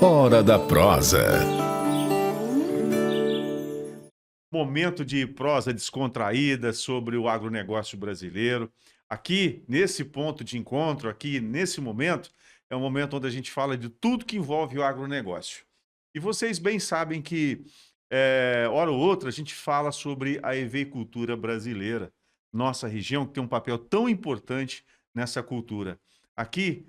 Hora da prosa. Momento de prosa descontraída sobre o agronegócio brasileiro. Aqui, nesse ponto de encontro, aqui nesse momento, é um momento onde a gente fala de tudo que envolve o agronegócio. E vocês bem sabem que, hora ou outra, a gente fala sobre a eveicultura brasileira, nossa região, que tem um papel tão importante nessa cultura. Aqui,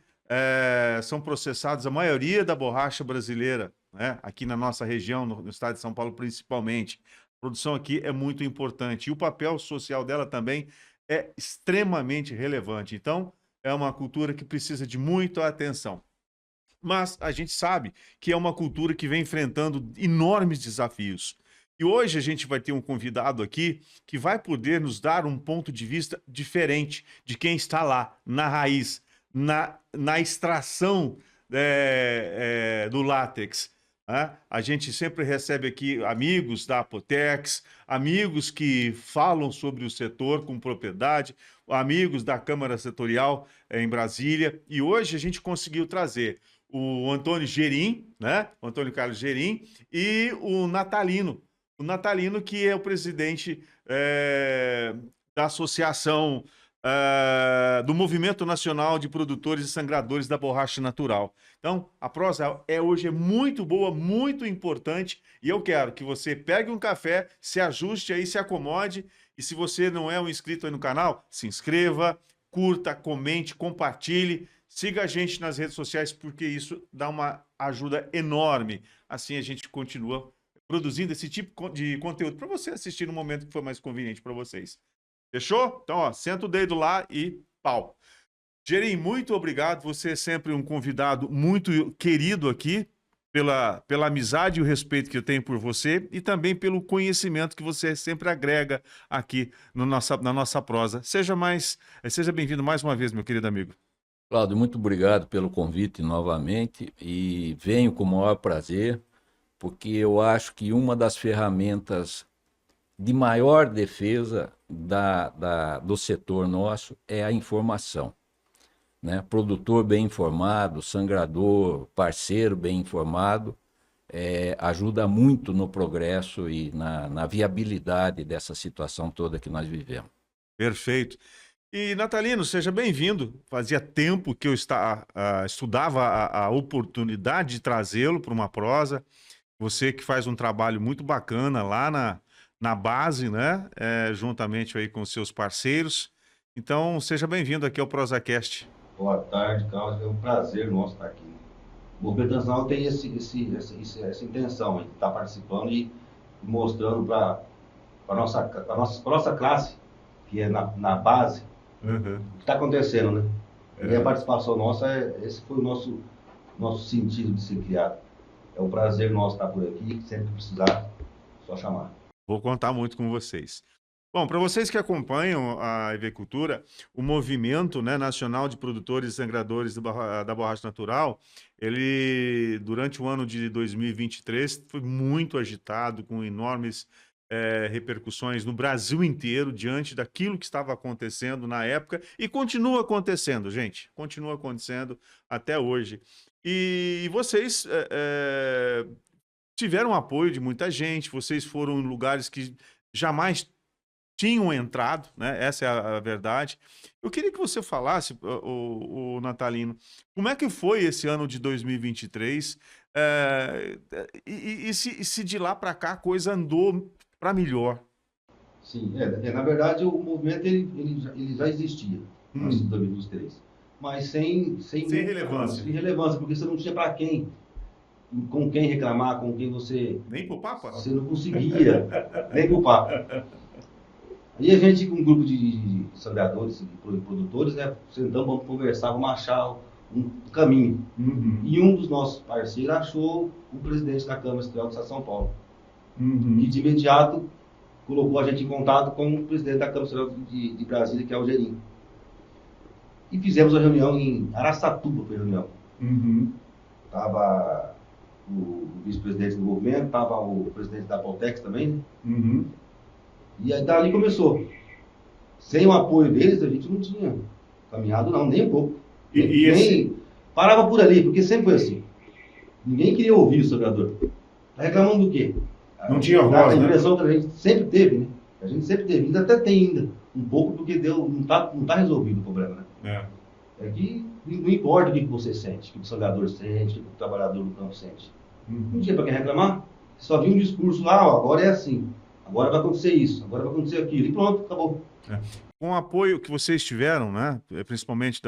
são processados a maioria da borracha brasileira, né? Aqui na nossa região, no estado de São Paulo principalmente. A produção aqui é muito importante e o papel social dela também é extremamente relevante. Então, é uma cultura que precisa de muita atenção. Mas a gente sabe que é uma cultura que vem enfrentando enormes desafios. E hoje a gente vai ter um convidado aqui que vai poder nos dar um ponto de vista diferente de quem está lá, na raiz, na extração do látex. Né? A gente sempre recebe aqui amigos da Apotex, amigos que falam sobre o setor com propriedade, amigos da Câmara Setorial em Brasília. E hoje a gente conseguiu trazer o Antônio Gerim, né? O Antônio Carlos Gerim e o Natalino. O Natalino, que é o presidente da Associação do Movimento Nacional de Produtores e Sangradores da Borracha Natural. Então, a prosa hoje é muito boa, muito importante, e eu quero que você pegue um café, se ajuste aí, se acomode, e se você não é um inscrito aí no canal, se inscreva, curta, comente, compartilhe, siga a gente nas redes sociais, porque isso dá uma ajuda enorme. Assim a gente continua produzindo esse tipo de conteúdo para você assistir no momento que for mais conveniente para vocês. Fechou? Então, ó, senta o dedo lá e pau. Gerim, muito obrigado. Você é sempre um convidado muito querido aqui, pela amizade e o respeito que eu tenho por você e também pelo conhecimento que você sempre agrega aqui no na nossa prosa. Seja bem-vindo mais uma vez, meu querido amigo. Cláudio, muito obrigado pelo convite novamente e venho com o maior prazer, porque eu acho que uma das ferramentas de maior defesa do setor nosso é a informação. Né? Produtor bem informado, sangrador, parceiro bem informado, ajuda muito no progresso e na viabilidade dessa situação toda que nós vivemos. Perfeito. E, Natalino, seja bem-vindo. Fazia tempo que eu estudava a oportunidade de trazê-lo para uma prosa. Você que faz um trabalho muito bacana lá na base, né? Juntamente aí com os seus parceiros. Então, seja bem-vindo aqui ao ProsaCast. Boa tarde, Carlos. É um prazer nosso estar aqui. O Movimento Nacional tem essa intenção de estar participando e mostrando para a nossa classe, que é na base, o que está acontecendo, né? E a participação nossa, esse foi o nosso sentido de ser criado. É um prazer nosso estar por aqui, sempre que precisar, só chamar. Vou contar muito com vocês. Bom, para vocês que acompanham a Eveicultura, o Movimento, né, Nacional de Produtores e Sangradores da Borracha Natural, ele, durante o ano de 2023, foi muito agitado, com enormes repercussões no Brasil inteiro, diante daquilo que estava acontecendo na época, e continua acontecendo, gente, continua acontecendo até hoje. E vocês tiveram apoio de muita gente, vocês foram em lugares que jamais tinham entrado, né? Essa é a verdade. Eu queria que você falasse, o Natalino, como é que foi esse ano de 2023 e se de lá para cá a coisa andou para melhor? Sim, na verdade o movimento ele já existia antes de 2023, mas sem relevância. Sem relevância, porque você não tinha para quem, com quem reclamar, com quem você... Nem pro Papa? Você não conseguia, nem pro Papa. Aí a gente, com um grupo de sangradores e produtores, né, sentamos, vamos conversar, vamos achar um caminho. E um dos nossos parceiros achou o presidente da Câmara Estadual do Estado de São Paulo. E de imediato colocou a gente em contato com o presidente da Câmara Estadual de Brasília, que é o Gerim. E fizemos a reunião em Araçatuba, foi a reunião. Estava o vice-presidente do movimento, estava o presidente da Apotex também, né? E aí dali começou. Sem o apoio deles, a gente não tinha caminhado, não, nem um pouco. Parava por ali, porque sempre foi assim. Ninguém queria ouvir o sangrador. Tá reclamando do quê? Não tinha voz, A né? impressão que a gente sempre teve, né? A gente sempre teve, ainda até tem ainda, um pouco, porque não tá resolvido o problema, né? É que não importa o que você sente, o que o sangrador sente, o que o trabalhador do campo sente. Não tinha para quem reclamar. Só vinha um discurso lá, ó, agora é assim, agora vai acontecer isso, agora vai acontecer aquilo, e pronto, acabou. Com o apoio que vocês tiveram, né, principalmente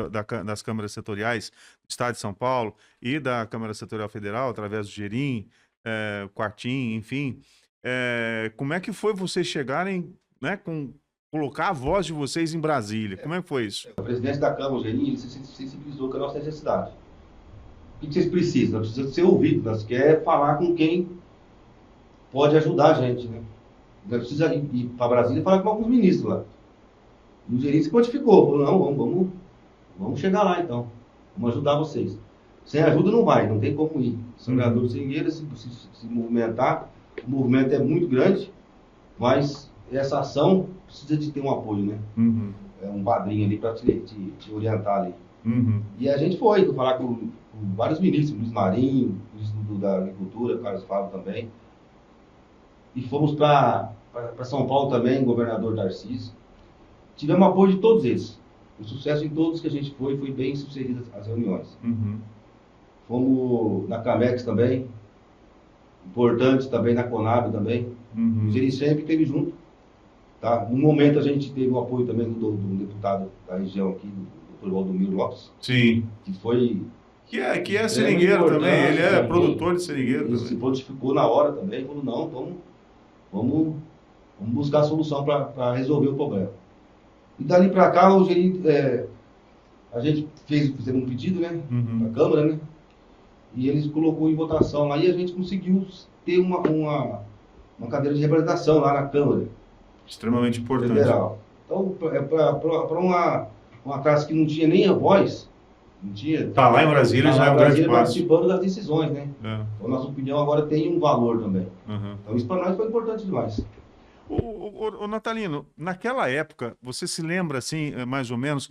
das câmaras setoriais do Estado de São Paulo e da Câmara Setorial Federal, através do Gerim, Quartim, enfim, como é que foi vocês chegarem, né, colocar a voz de vocês em Brasília? Como é que foi isso? O presidente da Câmara, o Gerim, ele se sensibilizou com a nossa necessidade. O que vocês precisam? Nós precisamos ser ouvidos, nós queremos falar com quem pode ajudar a gente, né? Nós precisamos ir para Brasília e falar com alguns ministros lá. E o Gerim se quantificou, falou, não, vamos chegar lá então, vamos ajudar vocês. Sem ajuda não vai, não tem como ir. Sangrador Seringueira, se movimentar, o movimento é muito grande, mas essa ação precisa de ter um apoio, né? É um padrinho ali para te orientar ali. E a gente foi falar com vários ministros, Luiz Marinho, ministro da Agricultura, Carlos Fábio também. E fomos para São Paulo também, governador Tarcísio. Tivemos apoio de todos eles. O sucesso em todos que a gente foi bem sucedido as reuniões. Fomos na Camex também, importante também na Conab também. O Gerim sempre esteve junto. Tá? No momento a gente teve o apoio também do deputado da região aqui, do Dr. Valdomiro Lopes. Sim. Que foi... Que é seringueiro também, ele é produtor de seringueiro. Ele se prontificou na hora também, falou, não, vamos buscar a solução para resolver o problema. E dali para cá, o Gerim, a gente fizemos um pedido, né, para a Câmara, né, e eles colocou em votação lá, e a gente conseguiu ter uma cadeira de representação lá na Câmara. Extremamente importante. Federal. Então, para uma classe que não tinha nem a voz, não tinha... Tá lá em Brasília já é um grande passo. Participando das decisões, né? Então, nossa opinião agora tem um valor também. Então, isso para nós foi importante demais. Ô Natalino, naquela época, você se lembra, assim, mais ou menos,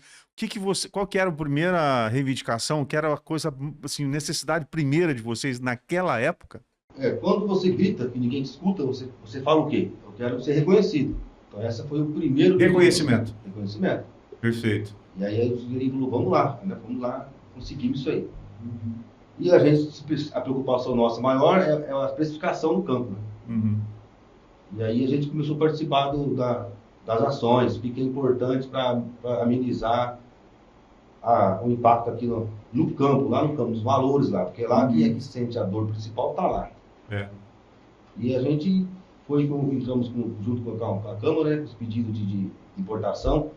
qual que era a primeira reivindicação, que era a coisa, assim, necessidade primeira de vocês naquela época? Quando você grita e ninguém te escuta, você fala o quê? Eu quero ser reconhecido. Então, esse foi o primeiro... Reconhecimento. Reconhecimento. Perfeito. E aí, o Gerim falou, vamos lá, conseguimos isso aí. E a preocupação nossa maior é a especificação do campo, né? E aí a gente começou a participar das ações, o que é importante para amenizar o impacto aqui no campo, lá no campo, dos valores lá, porque lá que é que sente a dor principal, está lá. E a gente entramos junto com a Câmara, né, com os pedidos de importação,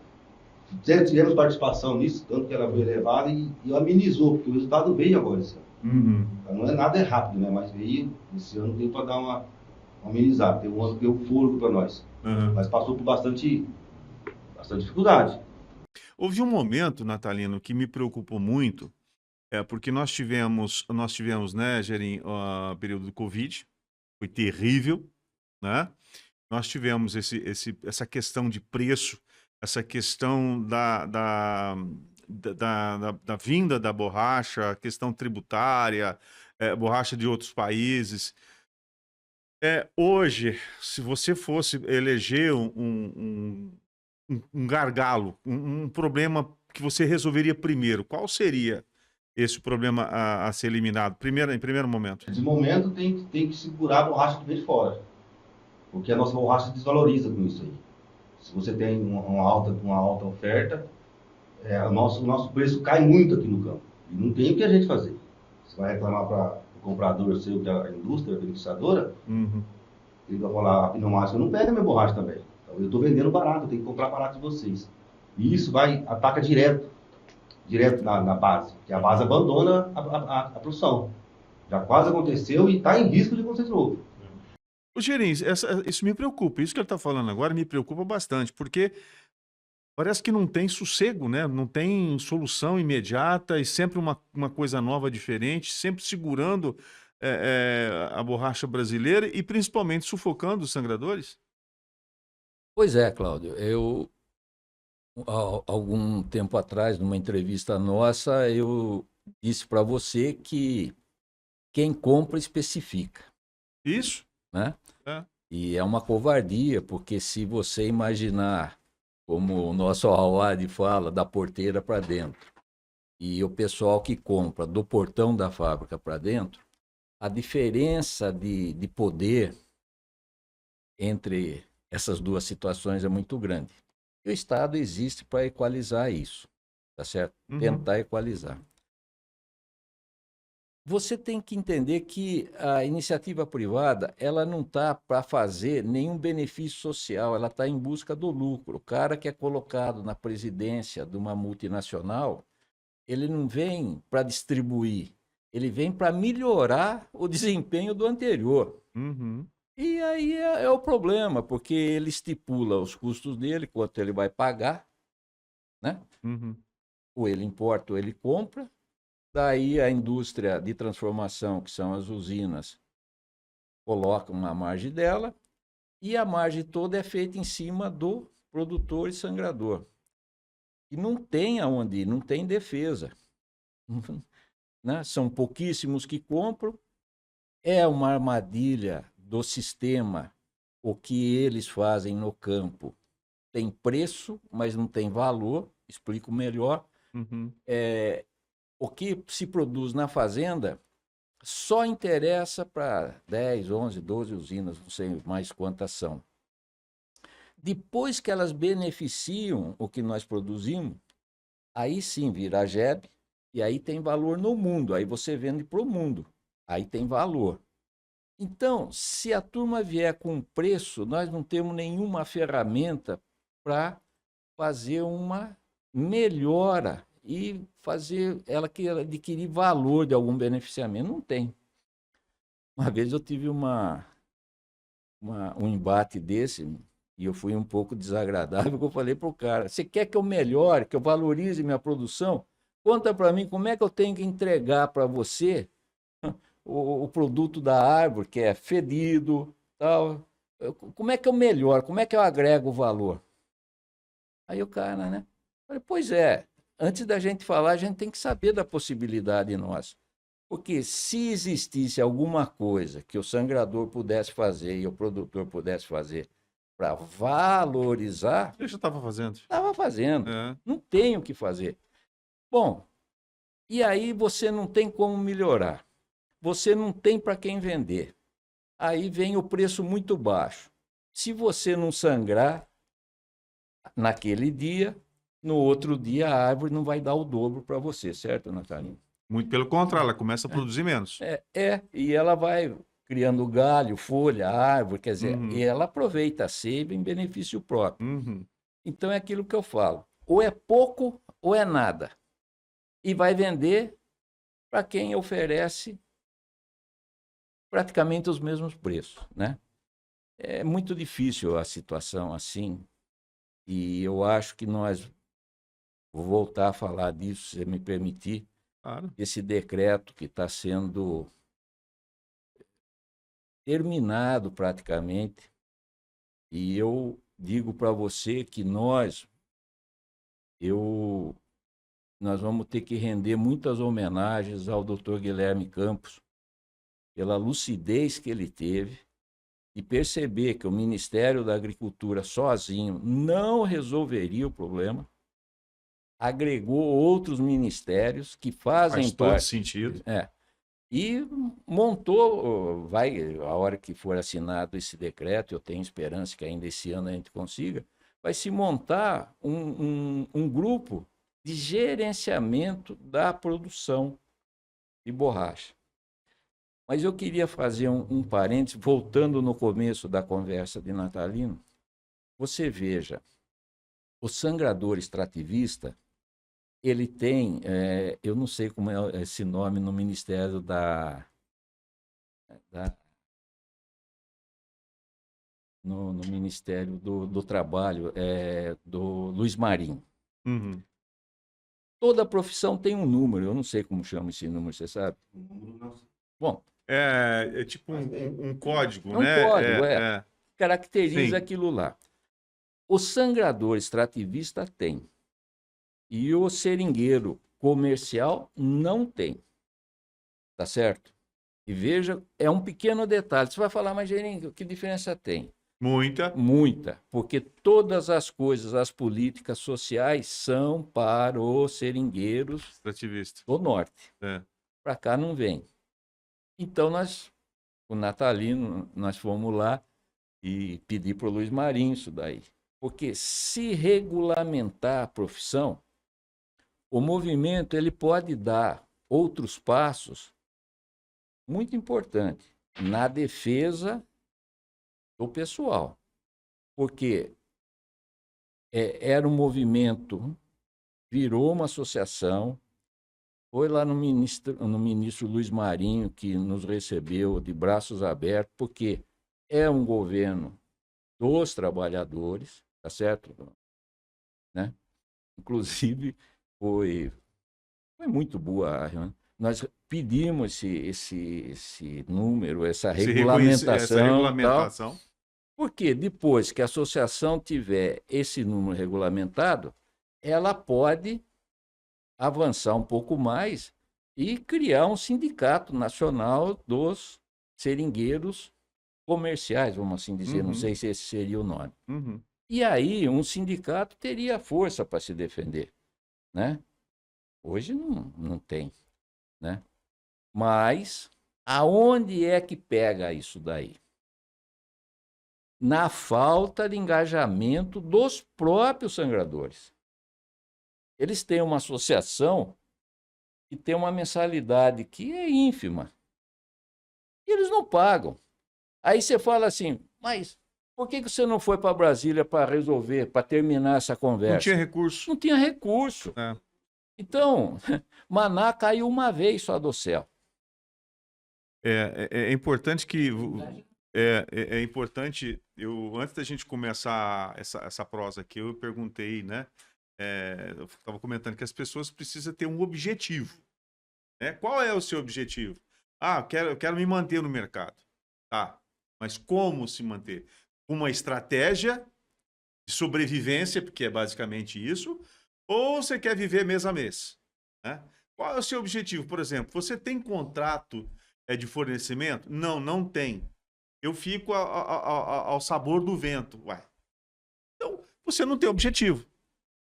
tivemos participação nisso, tanto que ela foi elevada e amenizou, porque o resultado veio agora esse ano. Então, não é nada rápido, né, mas veio, esse ano veio para dar uma amenizada, tem um ano que deu fôlego para nós. Mas passou por bastante dificuldade. Houve um momento, Natalino, que me preocupou muito, porque nós tivemos, né, Gerim, o período do Covid, foi terrível, né? Nós tivemos essa questão de preço, essa questão da vinda da borracha, a questão tributária, borracha de outros países. Hoje, se você fosse eleger um gargalo, um problema que você resolveria primeiro, qual seria esse problema a ser eliminado em primeiro momento? De momento tem que segurar a borracha que vem de fora, porque a nossa borracha desvaloriza com isso aí. Se você tem uma alta oferta, o nosso preço cai muito aqui no campo. E não tem o que a gente fazer. Você vai reclamar para o comprador seu, que é a indústria, a beneficiadora, ele vai falar, a pneumática não pega minha borracha também. Então, eu estou vendendo barato, eu tenho que comprar barato de vocês. E isso ataca direto na base, porque a base abandona a produção. Já quase aconteceu e está em risco de acontecer de novo. Ô, Gerim, isso me preocupa. Isso que ele está falando agora me preocupa bastante, porque parece que não tem sossego, né? Não tem solução imediata e sempre uma coisa nova, diferente, sempre segurando a borracha brasileira e principalmente sufocando os sangradores. Pois é, Cláudio. Eu, há algum tempo atrás, numa entrevista nossa, eu disse para você que quem compra especifica, Isso. né? É. E é uma covardia, porque se você imaginar, como o nosso Awad fala, da porteira para dentro, e o pessoal que compra do portão da fábrica para dentro, a diferença de poder entre essas duas situações é muito grande. E o Estado existe para equalizar isso, tá certo? Uhum. Tentar equalizar. Você tem que entender que a iniciativa privada, ela não está para fazer nenhum benefício social, ela está em busca do lucro. O cara que é colocado na presidência de uma multinacional, ele não vem para distribuir, ele vem para melhorar o desempenho do anterior. Uhum. E aí é o problema, porque ele estipula os custos dele, quanto ele vai pagar, né? Uhum. Ou ele importa ou ele compra. Daí a indústria de transformação, que são as usinas, coloca uma margem dela e a margem toda é feita em cima do produtor e sangrador. E não tem aonde ir, não tem defesa. Né? São pouquíssimos que compram, é uma armadilha do sistema. O que eles fazem no campo tem preço, mas não tem valor. Explico melhor. Uhum. O que se produz na fazenda só interessa para 10, 11, 12 usinas, não sei mais quantas são. Depois que elas beneficiam o que nós produzimos, aí sim vira a GEB, e aí tem valor no mundo. Aí você vende para o mundo, aí tem valor. Então, se a turma vier com preço, nós não temos nenhuma ferramenta para fazer uma melhora e fazer ela adquirir valor de algum beneficiamento. Não tem. Uma vez eu tive um embate desse e eu fui um pouco desagradável, porque eu falei para o cara, você quer que eu melhore, que eu valorize minha produção? Conta para mim como é que eu tenho que entregar para você o produto da árvore, que é fedido, tal. Como é que eu melhoro? Como é que eu agrego valor? Aí o cara, né? Falei, pois é, antes da gente falar, a gente tem que saber da possibilidade nossa. Porque se existisse alguma coisa que o sangrador pudesse fazer e o produtor pudesse fazer para valorizar, Eu já estava fazendo. estava fazendo. É. Não tem o que fazer. Bom, e aí você não tem como melhorar. Você não tem para quem vender. Aí vem o preço muito baixo. Se você não sangrar naquele dia, no outro dia a árvore não vai dar o dobro para você, certo, Natalina? Muito pelo contrário, ela começa a produzir menos. E ela vai criando galho, folha, árvore, quer dizer, Uhum. e ela aproveita a seiva em benefício próprio. Uhum. Então é aquilo que eu falo, ou é pouco ou é nada. E vai vender para quem oferece praticamente os mesmos preços, né? É muito difícil a situação assim, e eu acho que nós, vou voltar a falar disso, se me permitir, Claro. esse decreto que está sendo terminado praticamente, e eu digo para você que nós vamos ter que render muitas homenagens ao Dr. Guilherme Campos pela lucidez que ele teve e perceber que o Ministério da Agricultura sozinho não resolveria o problema, agregou outros ministérios que fazem Faz todo parte. sentido. E montou, a hora que for assinado esse decreto, eu tenho esperança que ainda esse ano a gente consiga, vai se montar um grupo de gerenciamento da produção de borracha. Mas eu queria fazer um parênteses, voltando no começo da conversa de Natalino. Você veja, o sangrador extrativista, ele tem, eu não sei como é esse nome no Ministério no Ministério do Trabalho, do Luiz Marinho. Uhum. Toda profissão tem um número, eu não sei como chama esse número, você sabe? Bom, É tipo um código, é um né? código, caracteriza Sim. aquilo lá. O sangrador extrativista tem. E o seringueiro comercial não tem. Tá certo? E veja, é um pequeno detalhe. Você vai falar, mas Geringo, que diferença tem? Muita. Muita, porque todas as coisas, as políticas sociais são para os seringueiros Extrativista. do norte. É. Para cá não vem. Então o Natalino, nós fomos lá e pedir para o Luiz Marinho isso daí. Porque se regulamentar a profissão, o movimento ele pode dar outros passos muito importantes na defesa do pessoal. Porque era um movimento, virou uma associação, foi lá no ministro Luiz Marinho, que nos recebeu de braços abertos, porque é um governo dos trabalhadores, tá certo? Né? Inclusive, foi muito boa a reunião. Nós pedimos esse número, essa regulamentação. Tal, porque depois que a associação tiver esse número regulamentado, ela pode avançar um pouco mais e criar um sindicato nacional dos seringueiros comerciais, vamos assim dizer, não sei se esse seria o nome. E aí um sindicato teria força para se defender, né? Hoje não tem, né? Mas aonde é que pega isso daí? Na falta de engajamento dos próprios sangradores. Eles têm uma associação que tem uma mensalidade que é ínfima. E eles não pagam. Aí você fala assim, mas por que você não foi para Brasília para resolver, para terminar essa conversa? Não tinha recurso. Não tinha recurso. É. Então, Maná caiu uma vez só do céu. É importante que... É importante, antes da gente começar essa prosa aqui, eu perguntei, né? Eu estava comentando que as pessoas precisam ter um objetivo. Né? Qual é o seu objetivo? Eu quero me manter no mercado. Tá, mas como se manter? Uma estratégia de sobrevivência, porque é basicamente isso, ou você quer viver mês a mês? Né? Qual é o seu objetivo? Por exemplo, você tem contrato de fornecimento? Não tem. Eu fico ao sabor do vento. Ué. Então, você não tem objetivo.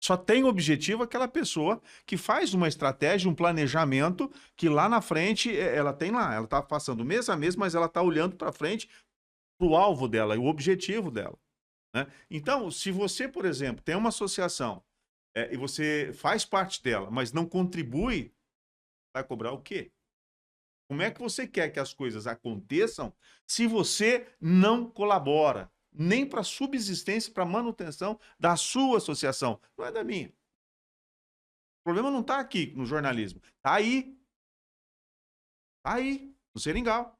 Só tem objetivo aquela pessoa que faz uma estratégia, um planejamento, que lá na frente ela tem lá. Ela está passando mês a mês, mas ela está olhando para frente, para o alvo dela, o objetivo dela. Né? Então, se você, por exemplo, tem uma associação e você faz parte dela, mas não contribui, vai cobrar o quê? Como é que você quer que as coisas aconteçam se você não colabora? Nem para subsistência, para manutenção da sua associação. Não é da minha. O problema não está aqui no jornalismo. Está aí. Está aí, no Seringal.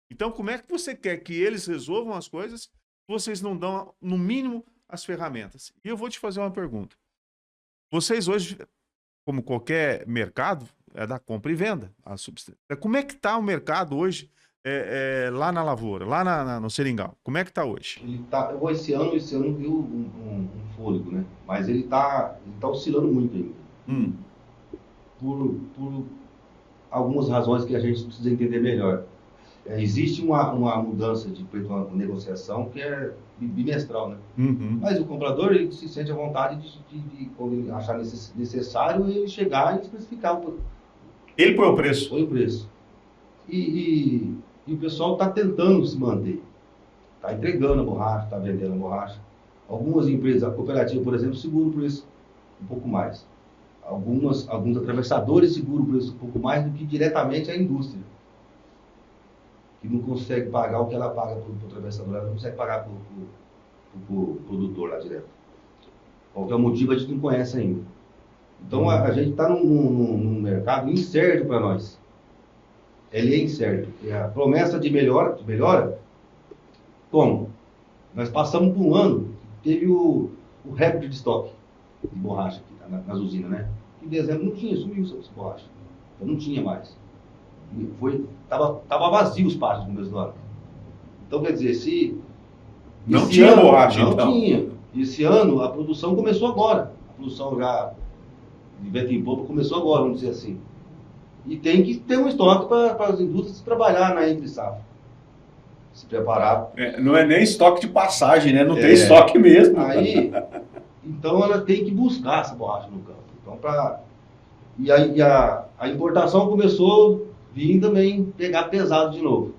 Então, como é que você quer que eles resolvam as coisas se vocês não dão, no mínimo, as ferramentas? E eu vou te fazer uma pergunta. Vocês hoje, como qualquer mercado, é da compra e venda. A subsistência. Como é que está o mercado hoje lá na lavoura, lá no Seringal? Como é que está hoje? Ele tá, esse ano viu um fôlego, né? Mas ele tá oscilando muito ainda. Por algumas razões que a gente precisa entender melhor. Existe uma mudança de uma negociação que é bimestral, né? Mas o comprador ele se sente à vontade de quando ele achar necessário, ele chegar e especificar ele põe o preço. Põe o preço. E o pessoal está tentando se manter. Está entregando a borracha, está vendendo a borracha. Algumas empresas, a cooperativa, por exemplo, segura o preço um pouco mais. Alguns atravessadores seguram o preço um pouco mais do que diretamente a indústria, que não consegue pagar o que ela paga para o atravessador, ela não consegue pagar para o produtor lá direto. Qualquer motivo a gente não conhece ainda. Então a gente está num mercado incerto para nós. Ele é incerto. E a promessa de melhora, como? Nós passamos por um ano, teve o recorde de estoque de borracha aqui nas usinas, né? Em dezembro não tinha, sumiu essa borracha. Então não tinha mais. Tava vazio os pátios no começo do ano. Então, quer dizer, não tinha borracha, não então. Não tinha. Esse ano, a produção começou agora. A produção já de vento em popa começou agora, vamos dizer assim. E tem que ter um estoque para as indústrias trabalhar na entre safra. Se preparar. Não é nem estoque de passagem, né? Não tem estoque mesmo. Aí, então ela tem que buscar essa borracha no campo. Então, e aí a importação começou a vir também pegar pesado de novo.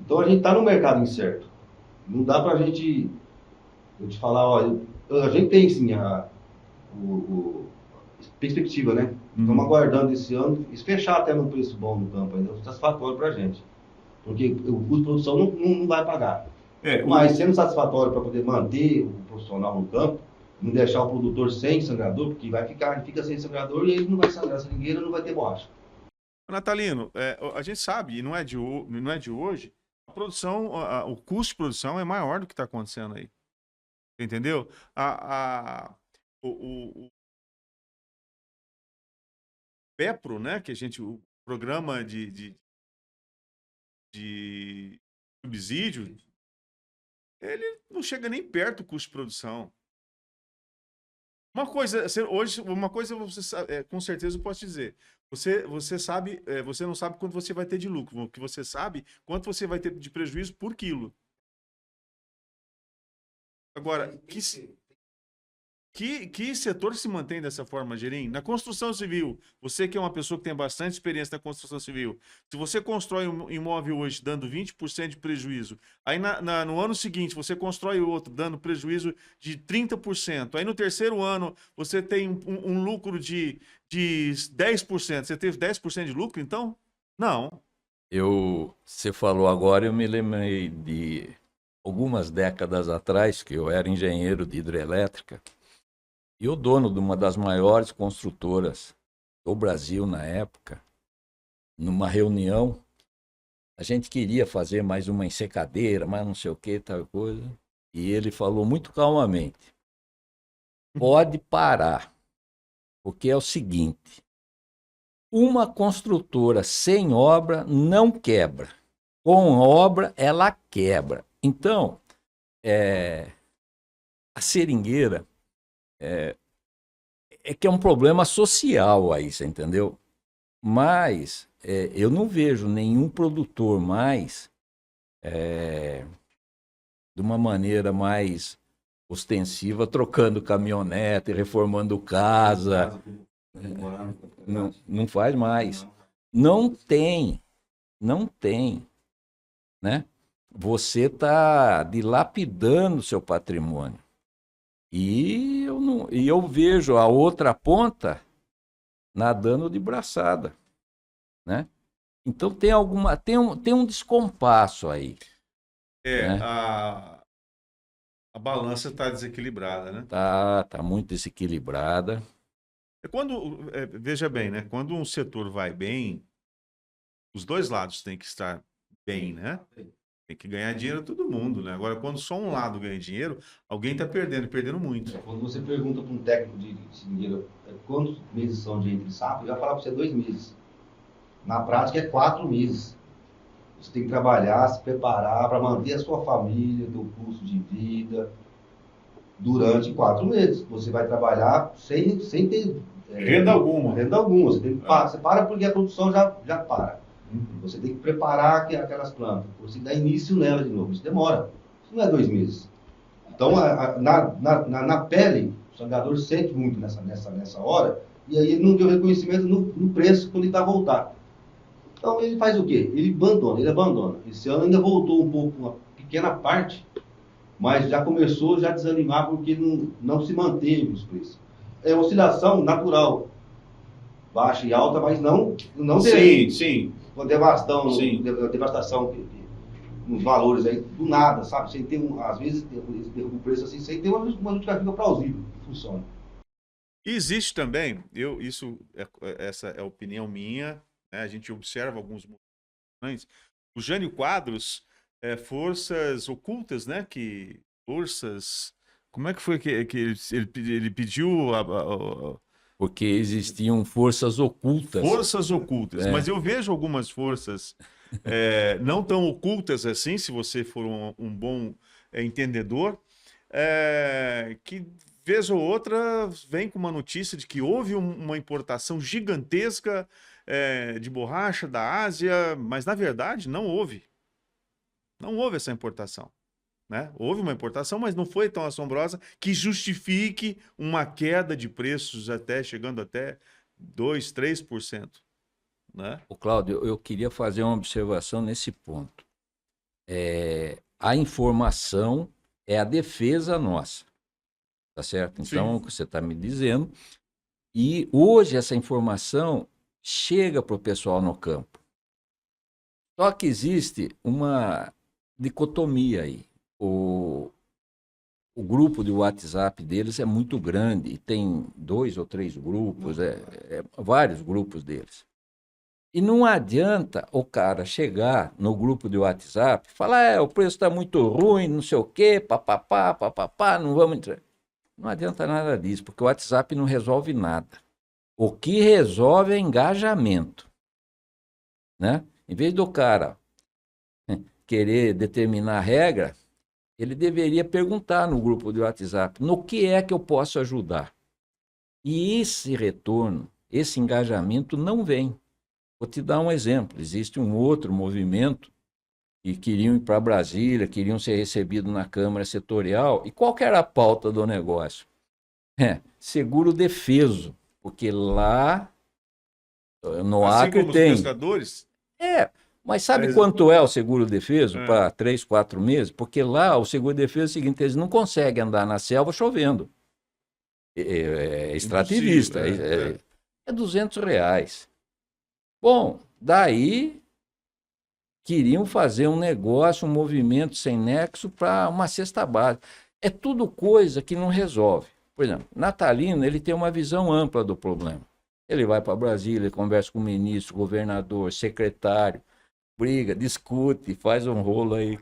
Então a gente está no mercado incerto. Não dá para a gente, eu te falar, olha, a gente tem sim a perspectiva, né? Estamos aguardando esse ano, e fechar até num preço bom no campo ainda, satisfatório para a gente. Porque o custo de produção não vai pagar. Mas sendo satisfatório para poder manter o profissional no campo, não deixar o produtor sem sangrador, porque ele fica sem sangrador e ele não vai sangrar essa ninguém, não vai ter borracha. Natalino, a gente sabe, e não é de hoje, a produção, o custo de produção é maior do que está acontecendo aí. Entendeu? O PEPRO, né, o programa de subsídio, ele não chega nem perto do custo de produção. Uma coisa você com certeza eu posso dizer. Você sabe, você não sabe quanto você vai ter de lucro. O que você sabe, quanto você vai ter de prejuízo por quilo. Agora, que setor se mantém dessa forma, Gerim? Na construção civil, você que é uma pessoa que tem bastante experiência na construção civil, se você constrói um imóvel hoje dando 20% de prejuízo, aí no ano seguinte você constrói outro dando prejuízo de 30%, aí no terceiro ano você tem um lucro de 10%, você teve 10% de lucro, então? Não. Você falou agora, eu me lembrei de algumas décadas atrás, que eu era engenheiro de hidrelétrica, e o dono de uma das maiores construtoras do Brasil na época, numa reunião, a gente queria fazer mais uma ensecadeira, mais não sei o que, tal coisa, e ele falou muito calmamente, pode parar, porque é o seguinte, uma construtora sem obra não quebra, com obra ela quebra. Então, a seringueira é que é um problema social aí, você entendeu? Mas eu não vejo nenhum produtor mais, de uma maneira mais ostensiva, trocando caminhonete, reformando casa. Não faz mais. Não tem, né? Você está dilapidando seu patrimônio. E eu vejo a outra ponta nadando de braçada, né? Então tem um descompasso aí. Né? A balança está desequilibrada, né? Tá muito desequilibrada. Veja bem, né? Quando um setor vai bem, os dois lados têm que estar bem, né? Tem que ganhar dinheiro todo mundo, né? Agora, quando só um lado ganha dinheiro, alguém está perdendo muito. Quando você pergunta para um técnico de seringueira quantos meses são de entre safra, ele vai falar para você 2 meses. Na prática é 4 meses. Você tem que trabalhar, se preparar para manter a sua família, o custo de vida, durante 4 meses. Você vai trabalhar sem ter renda alguma. Você tem que você para porque a produção já para. Você tem que preparar aquelas plantas, você dá início nela de novo. Isso demora. Isso não é 2 meses. Então, na pele, o sangrador sente muito nessa hora, e aí ele não deu reconhecimento no preço quando ele está a voltar. Então, ele faz o quê? Ele abandona. Esse ano ainda voltou um pouco, uma pequena parte, mas já começou a desanimar porque não se manteve os preços. É oscilação natural. Baixa e alta, mas não sim. Uma devastação nos valores aí, do nada, sabe? Sem ter às vezes, eles derrubam o preço assim, sem ter uma justificativa plausível que funcione. Existe também, essa é a opinião minha, né? A gente observa alguns movimentos. O Jânio Quadros, forças ocultas, né? Como é que foi que ele pediu porque existiam forças ocultas. Forças ocultas. Mas eu vejo algumas forças não tão ocultas assim, se você for um bom entendedor, que vez ou outra vem com uma notícia de que houve uma importação gigantesca de borracha da Ásia, mas na verdade não houve. Não houve essa importação. Né? Houve uma importação, mas não foi tão assombrosa que justifique uma queda de preços chegando até 2%, 3%. Né? O Cláudio, eu queria fazer uma observação nesse ponto. A informação é a defesa nossa, tá certo? Então, o que você está me dizendo, e hoje essa informação chega para o pessoal no campo. Só que existe uma dicotomia aí. O grupo de WhatsApp deles é muito grande, e tem 2 ou 3 grupos, vários grupos deles. E não adianta o cara chegar no grupo de WhatsApp e falar, o preço está muito ruim, não sei o quê, papapá, não vamos entrar. Não adianta nada disso, porque o WhatsApp não resolve nada. O que resolve é engajamento. Né? Em vez do cara querer determinar a regra, ele deveria perguntar no grupo de WhatsApp, no que é que eu posso ajudar? E esse retorno, esse engajamento não vem. Vou te dar um exemplo. Existe um outro movimento que queriam ir para Brasília, queriam ser recebidos na Câmara Setorial. E qual que era a pauta do negócio? Seguro defeso. Porque lá no Acre como tem. Os pescadores? Mas sabe quanto é o seguro defeso para 3, 4 meses? Porque lá o seguro defeso é o seguinte, eles não conseguem andar na selva chovendo. É extrativista. É R$200. Bom, daí queriam fazer um negócio, um movimento sem nexo para uma cesta básica. É tudo coisa que não resolve. Por exemplo, Natalino, ele tem uma visão ampla do problema. Ele vai para Brasília, ele conversa com o ministro, governador, secretário, briga, discute, faz um rolo aí,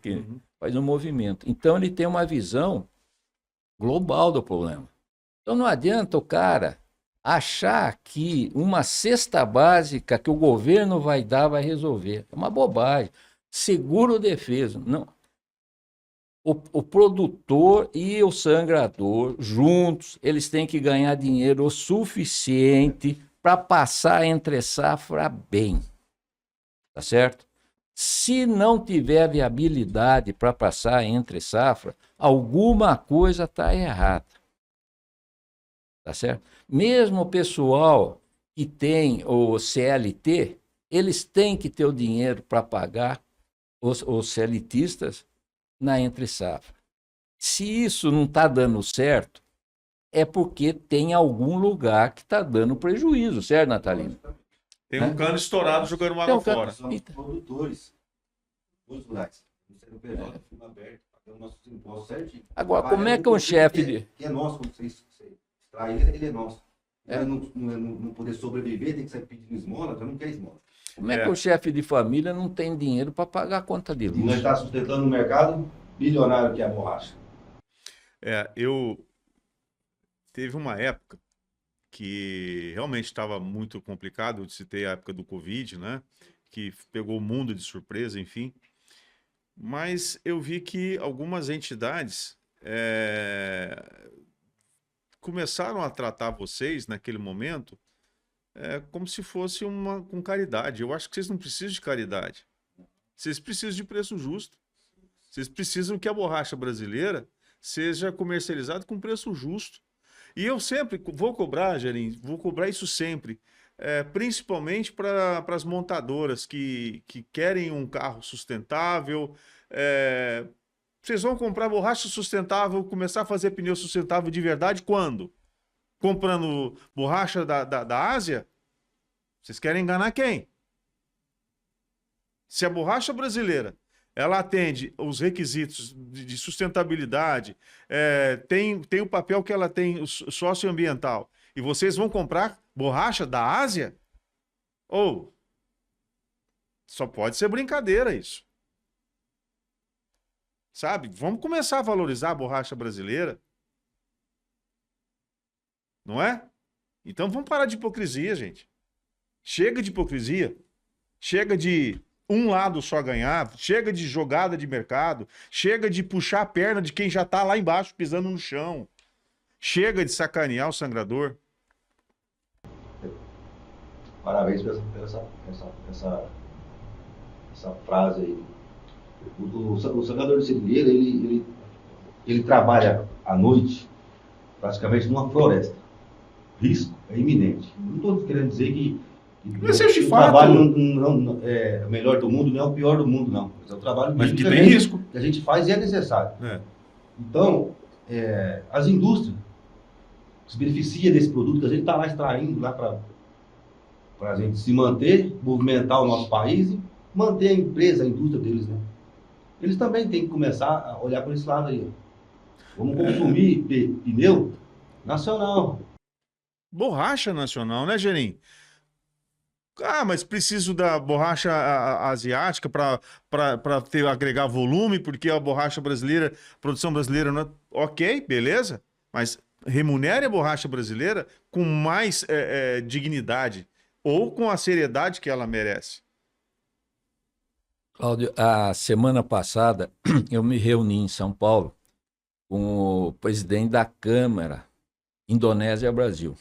faz um movimento. Então, ele tem uma visão global do problema. Então, não adianta o cara achar que uma cesta básica que o governo vai dar vai resolver. É uma bobagem. Seguro defesa. Não. O produtor e o sangrador, juntos, eles têm que ganhar dinheiro o suficiente para passar entre safra bem. Tá certo? Se não tiver viabilidade para passar entre safra, alguma coisa está errada. Tá certo? Mesmo o pessoal que tem o CLT, eles têm que ter o dinheiro para pagar os CLTistas na entre-safra. Se isso não está dando certo, é porque tem algum lugar que está dando prejuízo, certo, Natalino? Tem um cano estourado jogando água fora. São produtores, os rurais. O CNPJ, filme aberto, pagando nossos impostos certinho. Agora, como é que um chefe de... Que é nosso, quando você extrai ele é nosso. Não poder sobreviver, tem que sair pedindo esmola, já não quer esmola. Como é que o chefe de família não tem dinheiro para pagar a conta de luz? E nós estamos sustentando um mercado bilionário que é a borracha. Teve uma época que realmente estava muito complicado, eu citei a época do Covid, né? Que pegou o mundo de surpresa, enfim. Mas eu vi que algumas entidades começaram a tratar vocês, naquele momento, como se fosse com caridade. Eu acho que vocês não precisam de caridade. Vocês precisam de preço justo. Vocês precisam que a borracha brasileira seja comercializada com preço justo. E eu sempre vou cobrar, Gerim, vou cobrar isso sempre, principalmente para as montadoras que querem um carro sustentável. Vocês vão comprar borracha sustentável, começar a fazer pneu sustentável de verdade quando? Comprando borracha da Ásia? Vocês querem enganar quem? Se a borracha brasileira ela atende os requisitos de sustentabilidade, tem o papel que ela tem socioambiental, e vocês vão comprar borracha da Ásia? Só pode ser brincadeira isso. Sabe? Vamos começar a valorizar a borracha brasileira. Não é? Então vamos parar de hipocrisia, gente. Chega de hipocrisia. Chega de um lado só ganhar. Chega de jogada de mercado. Chega de puxar a perna de quem já está lá embaixo pisando no chão. Chega de sacanear o sangrador. Parabéns por essa frase aí. O sangrador de seringueira, ele trabalha à noite, praticamente numa floresta. Risco é iminente. Não estou querendo dizer que Mas é de o fato. trabalho não é o melhor do mundo, não é o pior do mundo, não. Mas é o trabalho Mas que mínimo tem risco. que a gente faz e é necessário. É. Então, as indústrias se beneficiam desse produto que a gente está lá extraindo lá para a gente se manter, movimentar o nosso país e manter a empresa, a indústria deles, né? Eles também têm que começar a olhar por esse lado aí. Vamos consumir pneu nacional. Borracha nacional, né, Gerim? Ah, mas preciso da borracha asiática para agregar volume, porque a borracha brasileira, a produção brasileira não é... Ok, beleza, mas remunere a borracha brasileira com mais dignidade ou com a seriedade que ela merece. Cláudio, a semana passada eu me reuni em São Paulo com o presidente da Câmara Indonésia-Brasil.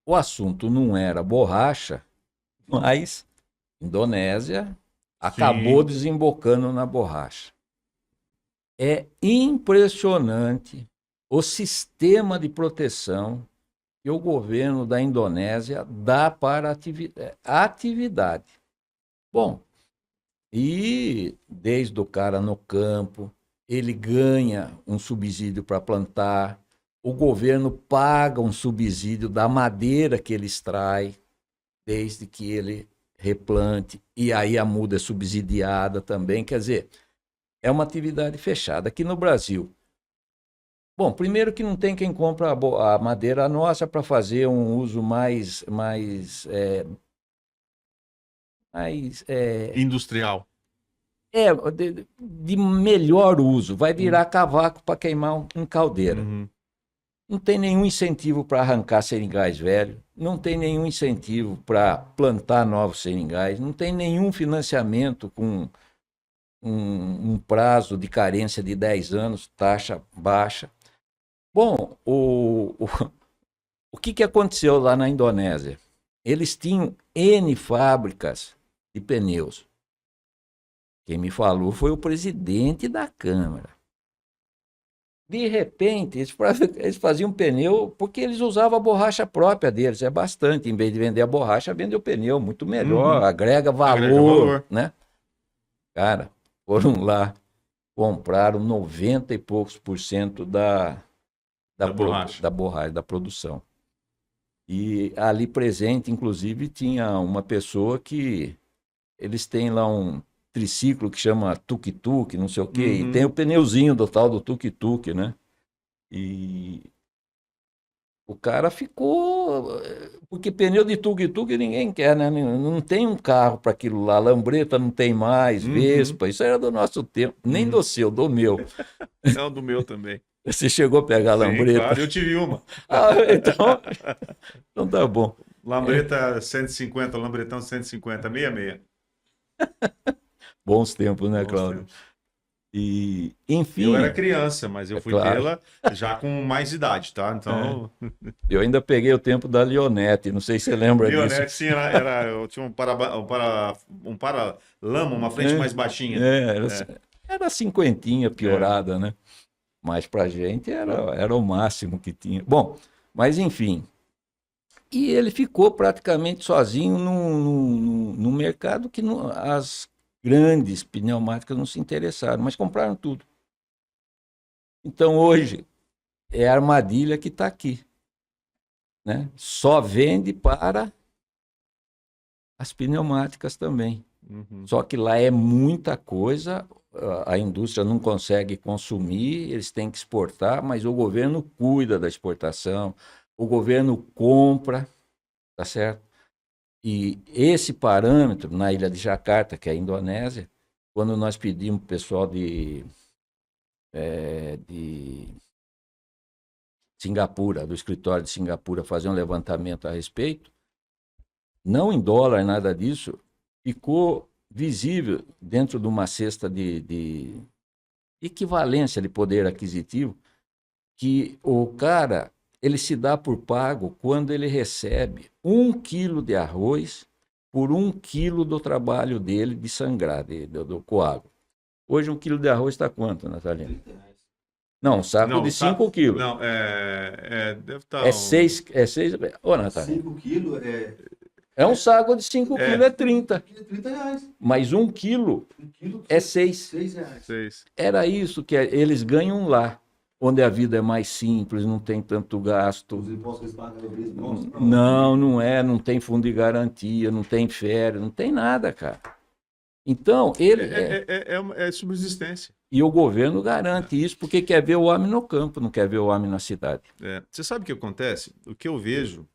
O assunto não era borracha, mas Indonésia acabou desembocando na borracha. É impressionante o sistema de proteção que o governo da Indonésia dá para a atividade. Bom, e desde o cara no campo, ele ganha um subsídio para plantar, o governo paga um subsídio da madeira que ele extrai, desde que ele replante, e aí a muda é subsidiada também, quer dizer, é uma atividade fechada. Aqui no Brasil, bom, primeiro que não tem quem compra a madeira nossa para fazer um uso mais industrial. De melhor uso, vai virar cavaco para queimar em caldeira. Não tem nenhum incentivo para arrancar seringais velhos, não tem nenhum incentivo para plantar novos seringais, não tem nenhum financiamento com um prazo de carência de 10 anos, taxa baixa. Bom, o que aconteceu lá na Indonésia? Eles tinham N fábricas de pneus. Quem me falou foi o presidente da Câmara. De repente, eles faziam pneu porque eles usavam a borracha própria deles, é bastante. Em vez de vender a borracha, vende o pneu, muito melhor, agrega valor, né? Cara, foram lá, compraram 90 e poucos % da borracha, da produção. E ali presente, inclusive, tinha uma pessoa que eles têm lá um triciclo que chama tuk-tuk, não sei o quê, e tem o pneuzinho do tal do tuk-tuk, né? E o cara ficou... Porque pneu de tuk-tuk ninguém quer, né? Não tem um carro para aquilo lá, Lambreta não tem mais, Vespa, isso era do nosso tempo, nem do seu, do meu. Não, do meu também. Você chegou a pegar a Lambreta? Claro, eu tive uma. Então tá bom. Lambreta 150, Lambretão 150, 66. Bons tempos, né, Cláudio? E, enfim... Eu era criança, mas eu fui tê-la já com mais idade, tá? Então... Eu ainda peguei o tempo da Leonete, não sei se você lembra disso. Leonete, sim, eu tinha um paralama, uma frente mais baixinha. Era cinquentinha piorada, né? Mas pra gente era o máximo que tinha. Bom, mas enfim... E ele ficou praticamente sozinho no mercado que as grandes pneumáticas não se interessaram, mas compraram tudo. Então hoje é a armadilha que está aqui, né? Só vende para as pneumáticas também. Só que lá é muita coisa, a indústria não consegue consumir, eles têm que exportar, mas o governo cuida da exportação. O governo compra, tá certo? E esse parâmetro, na ilha de Jacarta, que é a Indonésia, quando nós pedimos para o pessoal de Singapura, do escritório de Singapura, fazer um levantamento a respeito, não em dólar, nada disso, ficou visível dentro de uma cesta de equivalência de poder aquisitivo, que o cara, ele se dá por pago quando ele recebe 1 quilo de arroz por 1 quilo do trabalho dele de sangrar, do coagro. Hoje 1 quilo de arroz está quanto, Natalina? R$ Não, um saco Não, de 5 quilos. Não, deve estar. É 6. Ô, Natalina. 5 quilos É um saco de 5 quilos, é 30. R$ 30. Mas 1 quilo 1 quilo é 6. R$ 6. Seis. Era isso que eles ganham lá, onde a vida é mais simples, não tem tanto gasto. Os impostos que eles pagam eles Não é, não tem fundo de garantia, não tem férias, não tem nada, cara. Então, É subsistência. e o governo garante isso porque quer ver o homem no campo, não quer ver o homem na cidade. Você sabe o que acontece? O que eu vejo,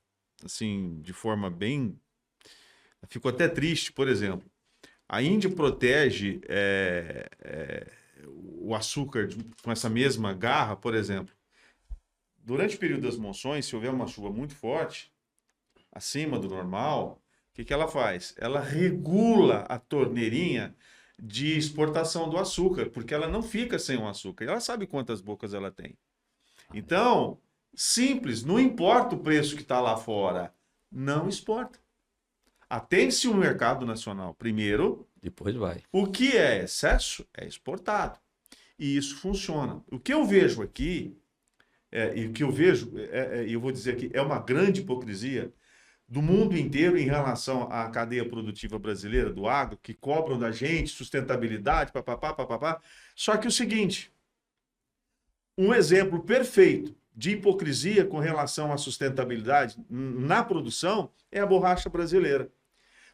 assim, de forma bem. Fico até triste, por exemplo. A Índia protege o açúcar com essa mesma garra, por exemplo. Durante o período das monções, se houver uma chuva muito forte, acima do normal, o que ela faz? Ela regula a torneirinha de exportação do açúcar, porque ela não fica sem o açúcar. Ela sabe quantas bocas ela tem. Então, simples, não importa o preço que está lá fora, não exporta. Atende-se o mercado nacional primeiro. Depois vai. O que é excesso é exportado. E isso funciona. O que eu vejo aqui, e o que eu vejo, eu vou dizer aqui, é uma grande hipocrisia do mundo inteiro em relação à cadeia produtiva brasileira, do agro, que cobram da gente sustentabilidade, papapá, papapá. Só que o seguinte, um exemplo perfeito de hipocrisia com relação à sustentabilidade na produção é a borracha brasileira.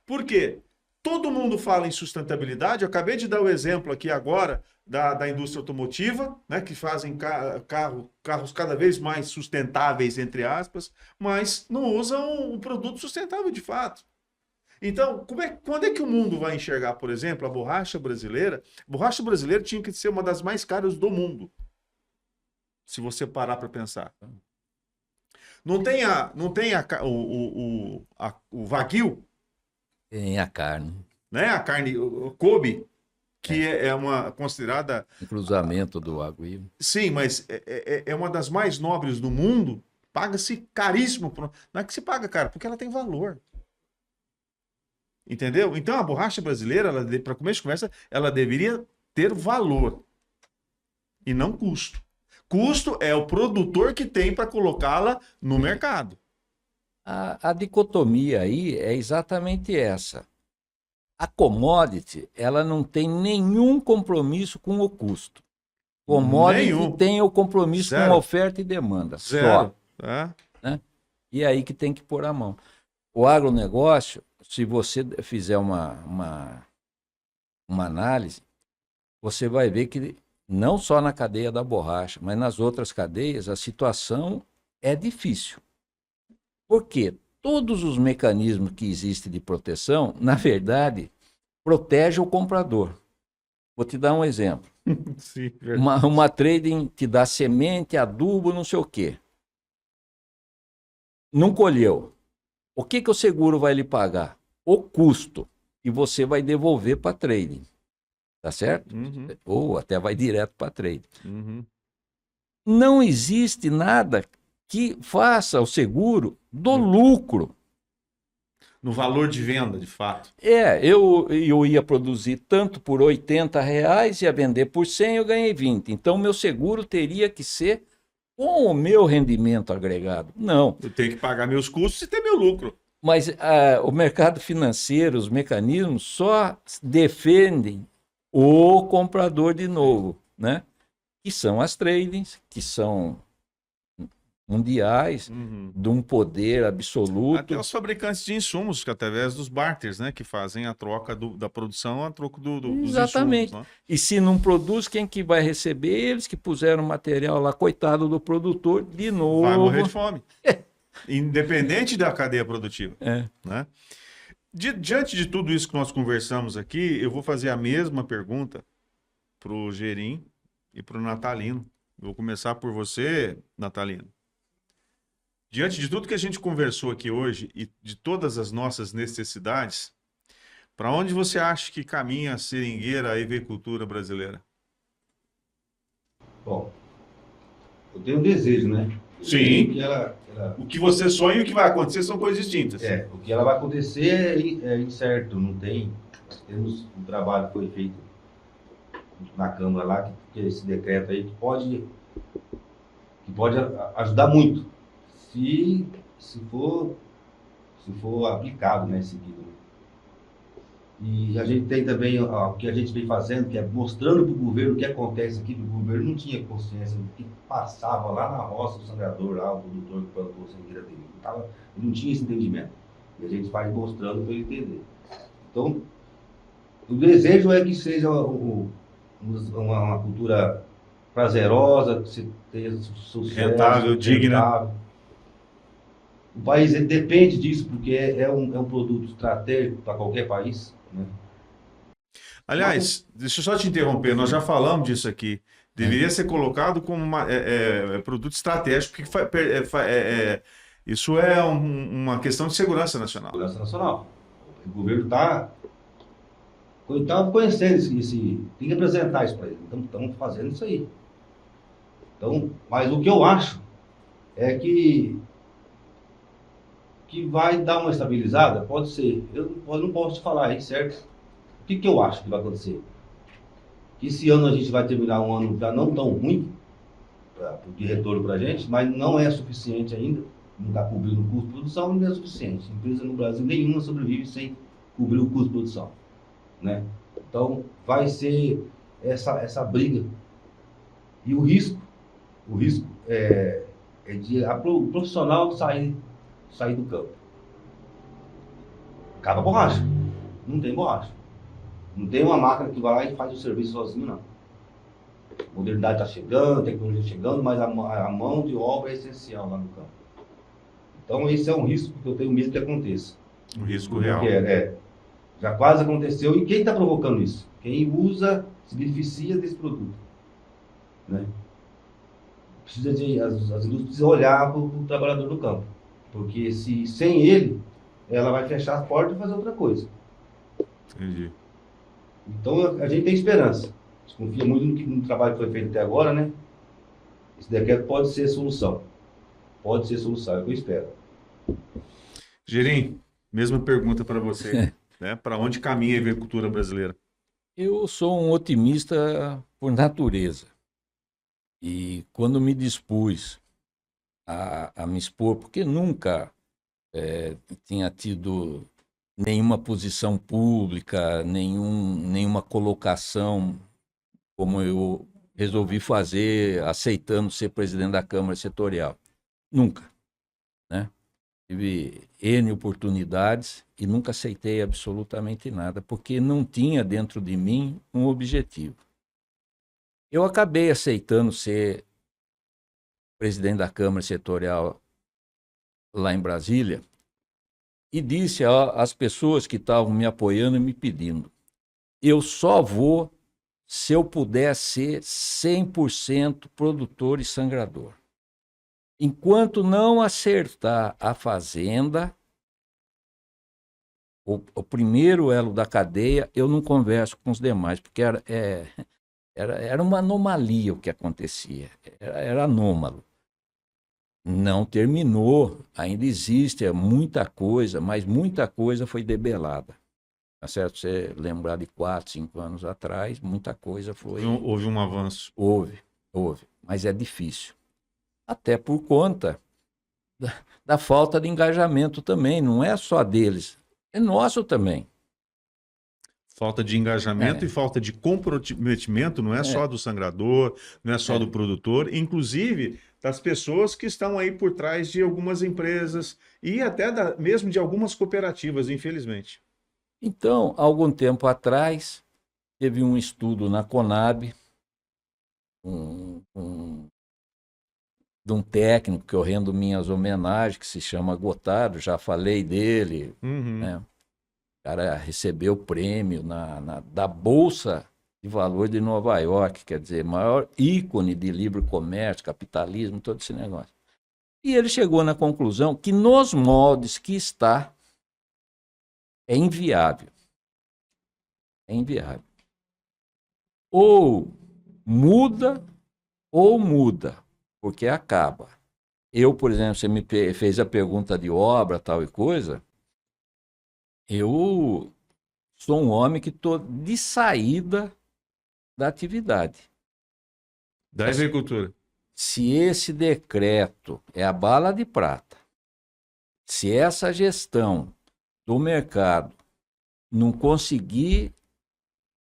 Por quê? Todo mundo fala em sustentabilidade. Eu acabei de dar o exemplo aqui agora da indústria automotiva, né, que fazem carros cada vez mais sustentáveis, entre aspas, mas não usam um produto sustentável de fato. Então, quando é que o mundo vai enxergar, por exemplo, a borracha brasileira? A borracha brasileira tinha que ser uma das mais caras do mundo, se você parar para pensar. Não tem o Wagyu, Tem a carne. né? A carne o Kobe, que é uma considerada. O cruzamento do agui. Sim, mas é uma das mais nobres do mundo. Paga-se caríssimo. Não é que se paga, cara, porque ela tem valor. Entendeu? Então a borracha brasileira, para começo de conversa, ela deveria ter valor e não custo. Custo é o produtor que tem para colocá-la no mercado. A dicotomia aí é exatamente essa. A commodity, ela não tem nenhum compromisso com o custo. Commodity Nenhum. tem o compromisso Zero. com oferta e demanda. Zero. Só. Tá? Né? E aí que tem que pôr a mão. O agronegócio, se você fizer uma análise, você vai ver que não só na cadeia da borracha, mas nas outras cadeias, a situação é difícil. Por quê? Todos os mecanismos que existem de proteção, na verdade, protegem o comprador. Vou te dar um exemplo. Sim, Uma trading te dá semente, adubo, não sei o quê. Não colheu. O que o seguro vai lhe pagar? O custo. E você vai devolver para trading. Tá certo? Uhum. Ou até vai direto para trading. Uhum. Não existe nada que faça o seguro do lucro. No valor de venda, de fato. Eu ia produzir tanto por R$80, ia vender por 100, eu ganhei 20. Então, meu seguro teria que ser com o meu rendimento agregado. Não. Eu tenho que pagar meus custos e ter meu lucro. Mas o mercado financeiro, os mecanismos, só defendem o comprador de novo, né? Que são as tradings, que são mundiais, de um poder absoluto. Até os fabricantes de insumos, que através dos barters, né? Que fazem a troca da produção a troco dos Exatamente. insumos. Né? E se não produz, quem que vai receber? Eles que puseram material lá, coitado do produtor, de novo. Vai morrer de fome. Independente da cadeia produtiva. Né? Diante de tudo isso que nós conversamos aqui, eu vou fazer a mesma pergunta para o Gerim e para o Natalino. Vou começar por você, Natalino. Diante de tudo que a gente conversou aqui hoje e de todas as nossas necessidades, para onde você acha que caminha a seringueira, a avicultura brasileira? Bom, eu tenho um desejo, né? Sim. Que O que você sonha e o que vai acontecer são coisas distintas. o que ela vai acontecer é incerto, não tem. Nós temos um trabalho que foi feito na Câmara lá, que é esse decreto aí, que pode ajudar muito, se for aplicado, né, seguido. E a gente tem também o que a gente vem fazendo, que é mostrando para o governo o que acontece aqui, porque o governo não tinha consciência do que passava lá na roça, o sangrador lá, o produtor que plantou sangueira dele. Ele não tinha esse entendimento. E a gente vai mostrando para ele entender. Então, o desejo é que seja uma cultura prazerosa, que você tenha sucesso, Rentável, digna. O país depende disso, porque é um produto estratégico para qualquer país, né? Aliás, deixa eu só te interromper, nós já falamos disso aqui. Deveria ser colocado como produto estratégico, porque isso é uma questão de segurança nacional. Segurança nacional. O governo está conhecendo tem que apresentar isso para ele. Então, estamos fazendo isso aí. Então, mas o que eu acho é que vai dar uma estabilizada, pode ser. Eu não posso falar aí, certo? O que eu acho que vai acontecer? Que esse ano a gente vai terminar um ano já não tão ruim, de retorno para a gente, mas não é suficiente ainda. Não está cobrindo o custo de produção, não é suficiente. Empresa no Brasil nenhuma sobrevive sem cobrir o custo de produção, né? Então, vai ser essa briga. E o risco é de o profissional sair do campo. Acaba a borracha. Não tem borracha. Não tem uma máquina que vai lá e faz o serviço sozinho, não. A modernidade está chegando, a tecnologia chegando, mas a mão de obra é essencial lá no campo. Então, esse é um risco que eu tenho medo que aconteça. Um risco real. Já quase aconteceu. E quem está provocando isso? Quem usa, se beneficia desse produto, né? As indústrias precisam olhar para o trabalhador do campo. Porque sem ele, ela vai fechar as portas e fazer outra coisa. Entendi. Então, a gente tem esperança. A gente confia muito no trabalho que foi feito até agora, né? Esse decreto pode ser solução. Pode ser solução, é o que eu espero. Gerim, mesma pergunta para você. Né? Para onde caminha a agricultura brasileira? Eu sou um otimista por natureza. E quando me dispus a me expor, porque nunca tinha tido nenhuma posição pública, nenhuma colocação como eu resolvi fazer, aceitando ser presidente da Câmara Setorial. Nunca, né? Tive N oportunidades e nunca aceitei absolutamente nada, porque não tinha dentro de mim um objetivo. Eu acabei aceitando ser presidente da Câmara Setorial lá em Brasília e disse às pessoas que estavam me apoiando e me pedindo: eu só vou se eu puder ser 100% produtor e sangrador. Enquanto não acertar a fazenda, o primeiro elo da cadeia, eu não converso com os demais, porque era uma anomalia o que acontecia, era anômalo. Não terminou, ainda existe muita coisa, mas muita coisa foi debelada. Tá certo? Você lembrar de 4, 5 anos atrás, muita coisa foi... Houve um avanço. Houve, mas é difícil. Até por conta da falta de engajamento também, não é só deles, é nosso também. Falta de engajamento e falta de comprometimento não é só do sangrador, não é só do produtor, inclusive das pessoas que estão aí por trás de algumas empresas e até mesmo de algumas cooperativas, infelizmente. Então, há algum tempo atrás, teve um estudo na Conab, de um técnico que eu rendo minhas homenagens, que se chama Gotardo, já falei dele, né? O cara recebeu o prêmio da Bolsa de Valores de Nova York, quer dizer, maior ícone de livre comércio, capitalismo, todo esse negócio. E ele chegou na conclusão que nos moldes que está, é inviável. É inviável. Ou muda, porque acaba. Eu, por exemplo, você me fez a pergunta de obra, tal e coisa, eu sou um homem que estou de saída da atividade. Da agricultura. Se esse decreto é a bala de prata, se essa gestão do mercado não conseguir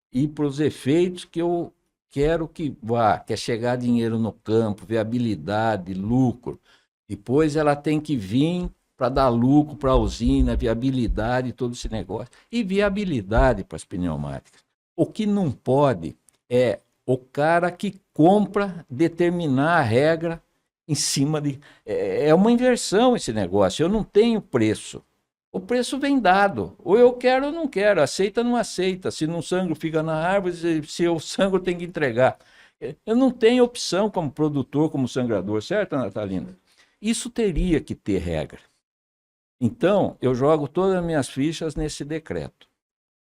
ir para os efeitos que eu quero que vá, que é chegar dinheiro no campo, viabilidade, lucro, depois ela tem que vir para dar lucro para a usina, viabilidade, todo esse negócio, e viabilidade para as pneumáticas. O que não pode é o cara que compra determinar a regra em cima de... É uma inversão esse negócio, eu não tenho preço. O preço vem dado, ou eu quero ou não quero, aceita ou não aceita, se não sangro fica na árvore, se eu sangro tem que entregar. Eu não tenho opção como produtor, como sangrador, certo, Natalina? Isso teria que ter regra. Então, eu jogo todas as minhas fichas nesse decreto.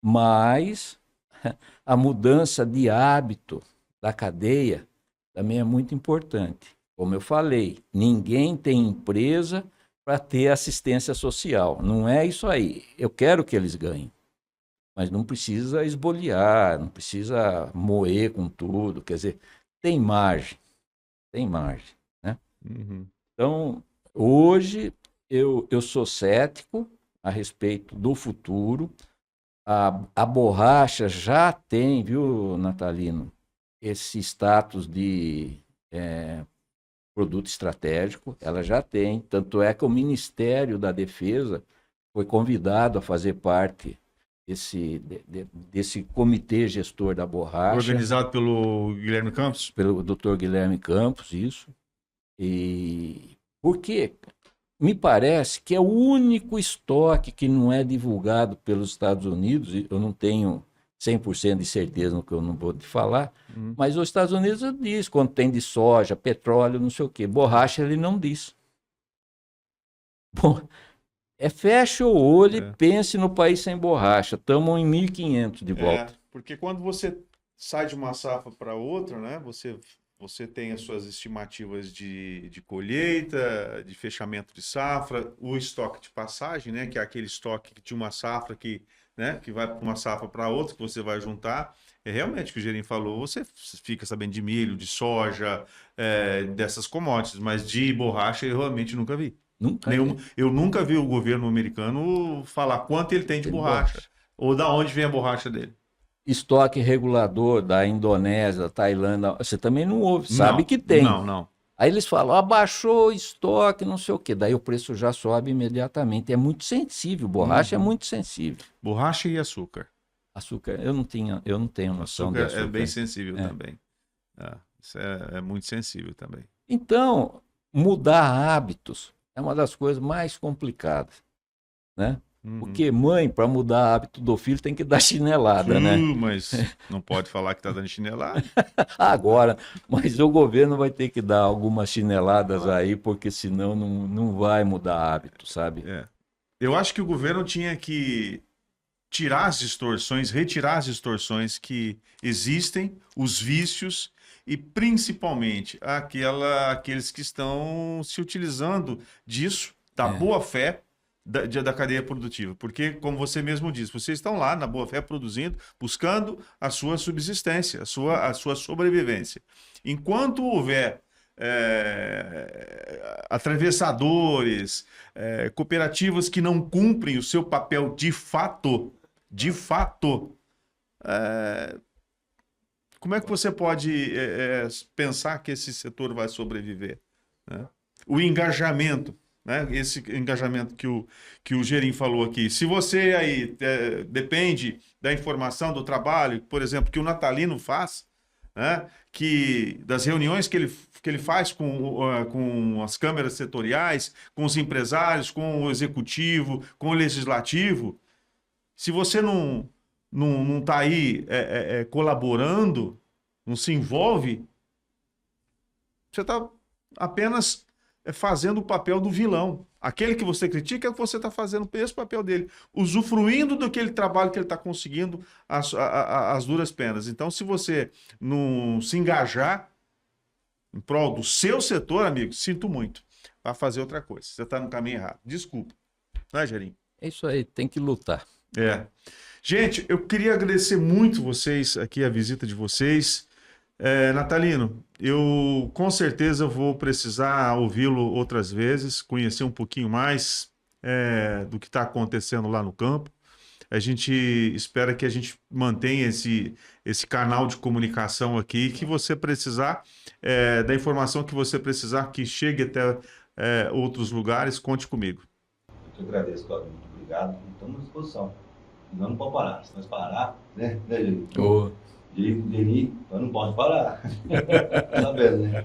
Mas a mudança de hábito da cadeia também é muito importante. Como eu falei, ninguém tem empresa para ter assistência social. Não é isso aí. Eu quero que eles ganhem. Mas não precisa esboliar, não precisa moer com tudo. Quer dizer, tem margem. Tem margem, né? Uhum. Então, hoje eu sou cético a respeito do futuro. A borracha já tem, viu, Natalino, esse status de produto estratégico, ela já tem. Tanto é que o Ministério da Defesa foi convidado a fazer parte desse comitê gestor da borracha. Organizado pelo Guilherme Campos? Pelo Dr. Guilherme Campos, isso. E por quê? Me parece que é o único estoque que não é divulgado pelos Estados Unidos, eu não tenho 100% de certeza no que eu não vou te falar, mas os Estados Unidos diz quando tem de soja, petróleo, não sei o quê. Borracha ele não diz. Bom, fecha o olho e pense no país sem borracha. Estamos em 1.500 de volta. Porque quando você sai de uma safra para outra, né, você tem as suas estimativas de colheita, de fechamento de safra, o estoque de passagem, né, que é aquele estoque de uma safra que vai para uma safra para outra, que você vai juntar. É realmente o que o Gerim falou, você fica sabendo de milho, de soja, dessas commodities, mas de borracha eu realmente nunca vi. Eu nunca vi o governo americano falar quanto ele tem de borracha, ou da onde vem a borracha dele. Estoque regulador da Indonésia, da Tailândia, você também não ouve, sabe que tem. Não. Aí eles falam, abaixou o estoque, não sei o quê. Daí o preço já sobe imediatamente. É muito sensível, borracha é muito sensível. Borracha e açúcar. Açúcar, eu não tenho noção de açúcar. É bem sensível também. Isso é muito sensível também. Então, mudar hábitos é uma das coisas mais complicadas, né? Porque mãe, para mudar hábito do filho, tem que dar chinelada, né? Mas não pode falar que está dando chinelada. Agora, mas o governo vai ter que dar algumas chineladas aí, porque senão não vai mudar hábito, sabe? Eu acho que o governo tinha que tirar as distorções, retirar as distorções que existem, os vícios e principalmente aqueles que estão se utilizando disso, da boa-fé, da cadeia produtiva, porque, como você mesmo disse, vocês estão lá na boa-fé produzindo, buscando a sua subsistência, a sua sobrevivência. Enquanto houver atravessadores, cooperativas que não cumprem o seu papel de fato, como é que você pode pensar que esse setor vai sobreviver, né? O engajamento, né? Esse engajamento que o Gerim falou aqui. Se você aí depende da informação, do trabalho, por exemplo, que o Natalino faz, né? Das reuniões que ele faz com as câmaras setoriais, com os empresários, com o executivo, com o legislativo, se você não está aí colaborando, não se envolve, você está apenas fazendo o papel do vilão. Aquele que você critica é que você está fazendo esse papel dele, usufruindo daquele trabalho que ele está conseguindo às duras penas. Então, se você não se engajar, em prol do seu setor, amigo, sinto muito. Vai fazer outra coisa. Você está no caminho errado. Desculpa. Não é, Gerinho? É isso aí, tem que lutar. É. Gente, eu queria agradecer muito vocês aqui, a visita de vocês. Natalino, eu com certeza vou precisar ouvi-lo outras vezes, conhecer um pouquinho mais do que está acontecendo lá no campo. A gente espera que a gente mantenha esse canal de comunicação aqui, que você precisar, da informação que você precisar, que chegue até outros lugares, conte comigo. Eu que agradeço, Claudio. Muito obrigado. Estamos à disposição. Não pode parar. Se nós parar, né, Gerinho? Ô, Gerinho, nós não pode parar. Tá sabendo, né?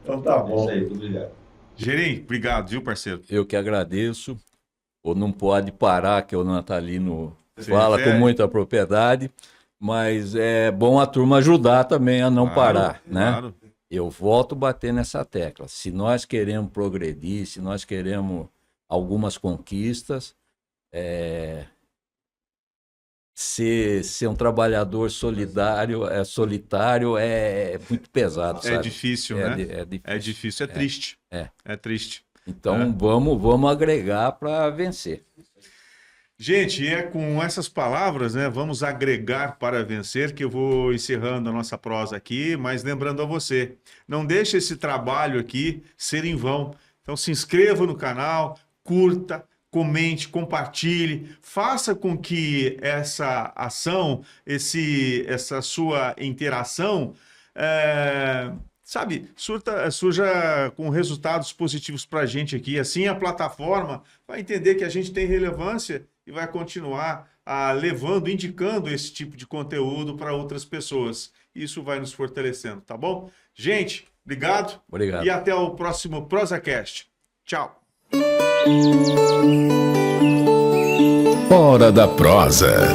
Então tá É isso aí, muito obrigado. Gerinho, obrigado, viu, parceiro? eu que agradeço. Ou não pode parar, que o Natalino Você fala refere? com muita propriedade, mas é bom a turma ajudar também a não Claro, parar, né? claro. Eu volto a bater nessa tecla. Se nós queremos progredir, se nós queremos algumas conquistas, ser um trabalhador solitário é muito pesado, É sabe? difícil, né? É difícil. É difícil, é triste. É triste. Então vamos agregar para vencer. Gente, é com essas palavras, né? Vamos agregar para vencer, que eu vou encerrando a nossa prosa aqui, mas lembrando a você, não deixe esse trabalho aqui ser em vão. Então se inscreva no canal, curta, comente, compartilhe, faça com que essa ação, essa sua interação, surja com resultados positivos para a gente aqui. Assim a plataforma vai entender que a gente tem relevância e vai continuar indicando esse tipo de conteúdo para outras pessoas. Isso vai nos fortalecendo, tá bom? Gente, obrigado. Obrigado. E até o próximo ProsaCast. Tchau. Hora da Prosa.